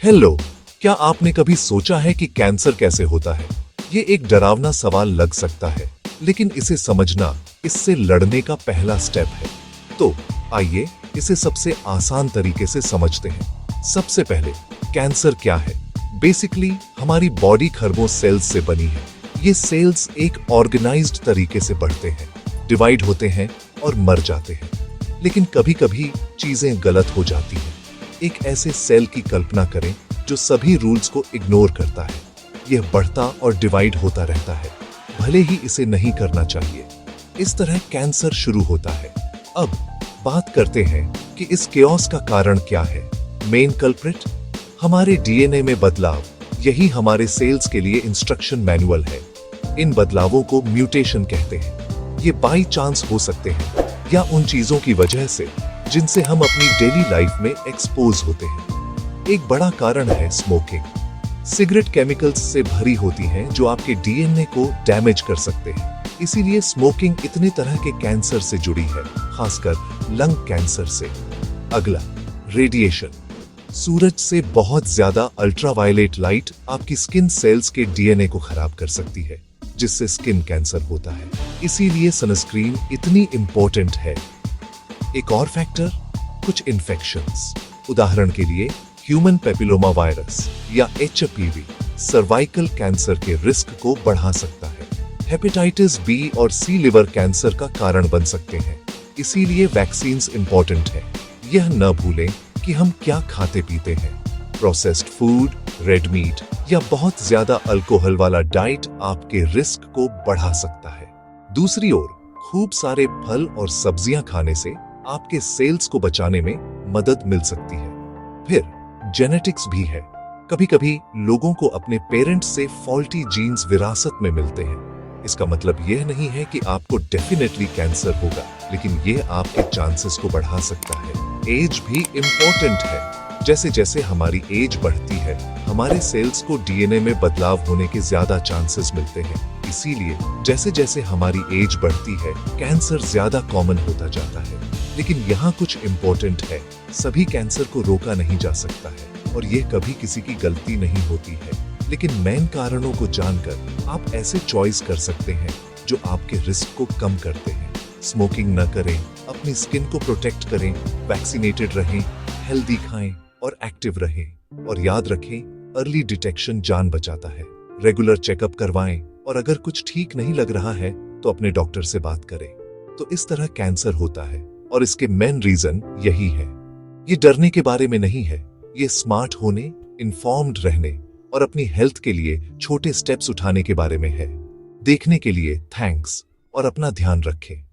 Hello, क्या आपने कभी सोचा है कि कैंसर कैसे होता है? ये एक डरावना सवाल लग सकता है, लेकिन इसे समझना इससे लड़ने का पहला स्टेप है। तो आइए इसे सबसे आसान तरीके से समझते हैं। सबसे पहले, कैंसर क्या है? बेसिकली हमारी बॉडी खरबों सेल्स से बनी है। ये सेल्स एक ऑर्गेनाइज्ड तरीके से बढ़ते हैं, डिवाइड होते हैं और मर जाते हैं। लेकिन कभी-कभी चीजें गलत हो जाती हैं। एक ऐसे सेल की कल्पना करें जो सभी रूल्स को इग्नोर करता है। यह बढ़ता और डिवाइड होता रहता है, भले ही इसे नहीं करना चाहिए। इस तरह कैंसर शुरू होता है। अब बात करते हैं कि इस केओस का कारण क्या है। मेन कल्प्रिट, हमारे डीएनए में बदलाव। यही हमारे सेल्स के लिए इंस्ट्रक्शन मैनुअल है। इन बदलावों को म्यूटेशन कहते हैं। ये बाई चांस हो सकते हैं या उन चीजों की वजह से जिनसे हम अपनी डेली लाइफ में एक्सपोज होते हैं। एक बड़ा कारण है स्मोकिंग। सिगरेट केमिकल्स से भरी होती हैं जो आपके डीएनए को डैमेज कर सकते हैं। इसीलिए स्मोकिंग इतने तरह के कैंसर से जुड़ी है, खासकर लंग कैंसर से। अगला, रेडिएशन। सूरज से बहुत ज्यादा अल्ट्रावायलेट लाइट आपकी स्किन सेल्स के डीएनए को खराब कर सकती है, जिससे स्किन कैंसर होता है। इसीलिए सनस्क्रीन इतनी इंपॉर्टेंट है। एक और फैक्टर, कुछ इन्फेक्शंस। उदाहरण के लिए ह्यूमन पेपिलोमा वायरस या एचपीवी सर्वाइकल कैंसर के रिस्क को बढ़ा सकता है। हेपेटाइटिस बी और सी लिवर कैंसर का कारण बन सकते हैं। इसीलिए वैक्सीन्स इंपॉर्टेंट है। यह न भूलें कि हम क्या खाते पीते हैं। प्रोसेस्ड फूड, रेड मीट या बहुत ज्यादा अल्कोहल वाला डाइट आपके रिस्क को बढ़ा सकता है। दूसरी ओर, खूब सारे फल और सब्जियां खाने से आपके सेल्स को बचाने में मदद मिल सकती है। फिर जेनेटिक्स भी है। कभी-कभी लोगों को अपने पेरेंट्स से फॉल्टी जीन्स विरासत में मिलते हैं। इसका मतलब यह नहीं है कि आपको डेफिनेटली कैंसर होगा, लेकिन यह आपके चांसेस को बढ़ा सकता है। एज भी इंपॉर्टेंट है। जैसे जैसे हमारी एज बढ़ती है, हमारे सेल्स को डीएनए में बदलाव होने के ज्यादा चांसेस मिलते हैं। इसीलिए जैसे जैसे हमारी एज बढ़ती है, कैंसर ज्यादा कॉमन होता जाता है। लेकिन यहाँ कुछ इंपॉर्टेंट है, सभी कैंसर को रोका नहीं जा सकता है और यह कभी किसी की गलती नहीं होती है। लेकिन मेन कारणों को जानकर आप ऐसे चॉइस कर सकते हैं जो आपके रिस्क को कम करते हैं। स्मोकिंग न करें, अपनी स्किन को प्रोटेक्ट करें, वैक्सीनेटेड रहें, हेल्दी खाएं और एक्टिव रहें। और याद रखें, अर्ली डिटेक्शन जान बचाता है। रेगुलर चेकअप करवाएं और अगर कुछ ठीक नहीं लग रहा है तो अपने डॉक्टर से बात करें। तो इस तरह कैंसर होता है और इसके मेन रीजन यही है। ये डरने के बारे में नहीं है, ये स्मार्ट होने, इन्फॉर्म्ड रहने और अपनी हेल्थ के लिए छोटे स्टेप्स उठाने के बारे में है। देखने के लिए थैंक्स और अपना ध्यान रखें।